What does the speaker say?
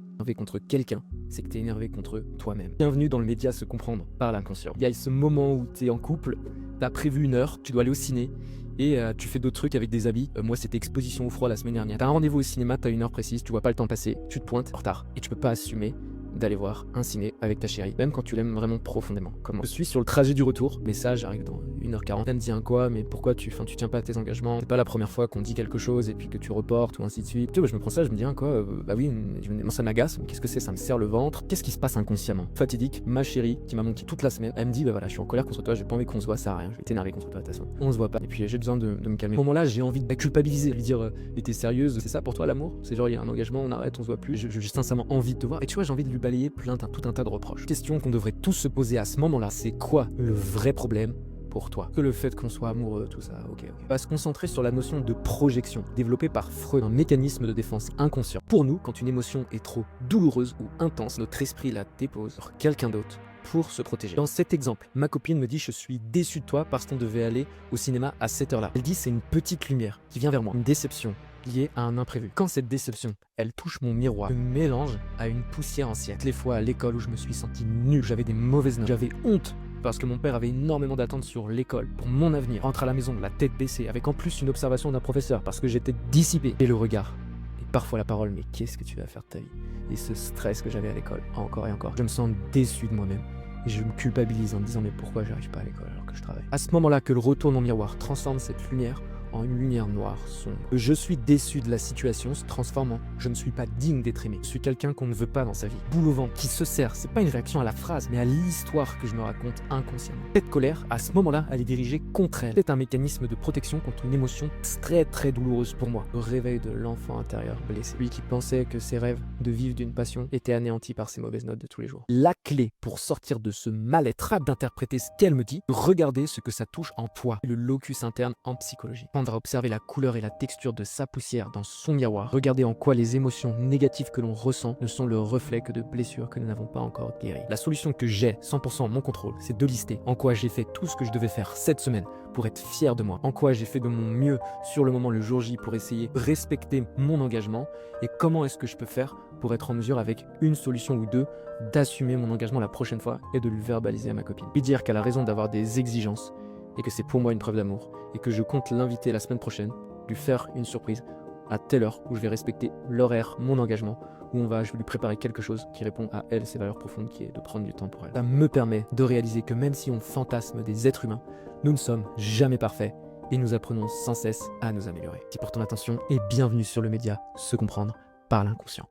énervé contre quelqu'un, c'est que tu es énervé contre toi-même. Bienvenue dans le média Se comprendre par l'inconscient. Il y a ce moment où tu es en couple, tu as prévu une heure, tu dois aller au ciné et tu fais d'autres trucs avec des amis. Moi, c'était exposition au froid la semaine dernière. Tu as un rendez-vous au cinéma, tu as une heure précise, tu vois pas le temps passer, tu te pointes en retard et tu peux pas assumer d'aller voir un ciné avec ta chérie, même quand tu l'aimes vraiment profondément. Comment je suis sur le trajet du retour, message arrive dans 1h40, elle me dit un quoi, mais pourquoi tu tiens pas à tes engagements, c'est pas la première fois qu'on dit quelque chose et puis que tu reportes ou ainsi de suite. Tu vois, je me prends ça, je me dis un quoi, bah oui, ça m'agace, mais qu'est-ce que c'est, ça me serre le ventre, qu'est-ce qui se passe inconsciemment. Fatidique, ma chérie, qui m'a manqué toute la semaine, elle me dit bah voilà, je suis en colère contre toi, j'ai pas envie qu'on se voit, ça sert à rien, je vais t'énerver contre toi de toute façon. On se voit pas, et puis j'ai besoin de me calmer. À ce moment-là, j'ai envie de culpabiliser, lui dire, mais t'es sérieuse, c'est ça pour toi l'amour? C'est genre, il y a un engagement, on arrête, on se voit plus, j'ai sincèrement envie de te voir, et tu vois, j'ai envie de lui balayer tout un tas de reproches. Question qu'on devrait tous se poser à ce moment-là, c'est quoi le vrai problème pour toi? Que le fait qu'on soit amoureux, tout ça, ok. On va se concentrer sur la notion de projection, développée par Freud, un mécanisme de défense inconscient. Pour nous, quand une émotion est trop douloureuse ou intense, notre esprit la dépose sur quelqu'un d'autre pour se protéger. Dans cet exemple, ma copine me dit je suis déçue de toi parce qu'on devait aller au cinéma à cette heure-là. Elle dit c'est une petite lumière qui vient vers moi, une déception liée à un imprévu. Quand cette déception, elle touche mon miroir, je me mélange à une poussière ancienne. Les fois à l'école où je me suis senti nul, j'avais des mauvaises notes, j'avais honte parce que mon père avait énormément d'attentes sur l'école, pour mon avenir. Rentre à la maison, la tête baissée, avec en plus une observation d'un professeur parce que j'étais dissipé. Et le regard, et parfois la parole, mais qu'est-ce que tu vas faire de ta vie? Et ce stress que j'avais à l'école, encore et encore. Je me sens déçu de moi-même. Et je me culpabilise en me disant mais pourquoi j'arrive pas à l'école alors que je travaille? À ce moment-là que le retour dans mon miroir transforme cette lumière en une lumière noire sombre. Je suis déçu de la situation se transforme en je ne suis pas digne d'être aimé. Je suis quelqu'un qu'on ne veut pas dans sa vie. Boule au ventre, qui se sert. C'est pas une réaction à la phrase, mais à l'histoire que je me raconte inconsciemment. Cette colère, à ce moment-là, elle est dirigée contre elle. C'est un mécanisme de protection contre une émotion très douloureuse pour moi. Le réveil de l'enfant intérieur blessé. Lui qui pensait que ses rêves de vivre d'une passion étaient anéantis par ses mauvaises notes de tous les jours. La clé pour sortir de ce mal-être, d'interpréter ce qu'elle me dit, regarder ce que ça touche en toi. Le locus interne en psychologie. À observer la couleur et la texture de sa poussière dans son miroir, regarder en quoi les émotions négatives que l'on ressent ne sont le reflet que de blessures que nous n'avons pas encore guéries. La solution que j'ai 100% en mon contrôle, c'est de lister en quoi j'ai fait tout ce que je devais faire cette semaine pour être fier de moi, en quoi j'ai fait de mon mieux sur le moment le jour J pour essayer de respecter mon engagement et comment est-ce que je peux faire pour être en mesure avec une solution ou deux d'assumer mon engagement la prochaine fois et de le verbaliser à ma copine. Lui dire qu'elle a raison d'avoir des exigences et que c'est pour moi une preuve d'amour, et que je compte l'inviter la semaine prochaine, lui faire une surprise à telle heure où je vais respecter l'horaire, mon engagement, où je vais lui préparer quelque chose qui répond à elle, ses valeurs profondes, qui est de prendre du temps pour elle. Ça me permet de réaliser que même si on fantasme des êtres humains, nous ne sommes jamais parfaits, et nous apprenons sans cesse à nous améliorer. Merci pour ton attention, et bienvenue sur le média Se comprendre par l'inconscient.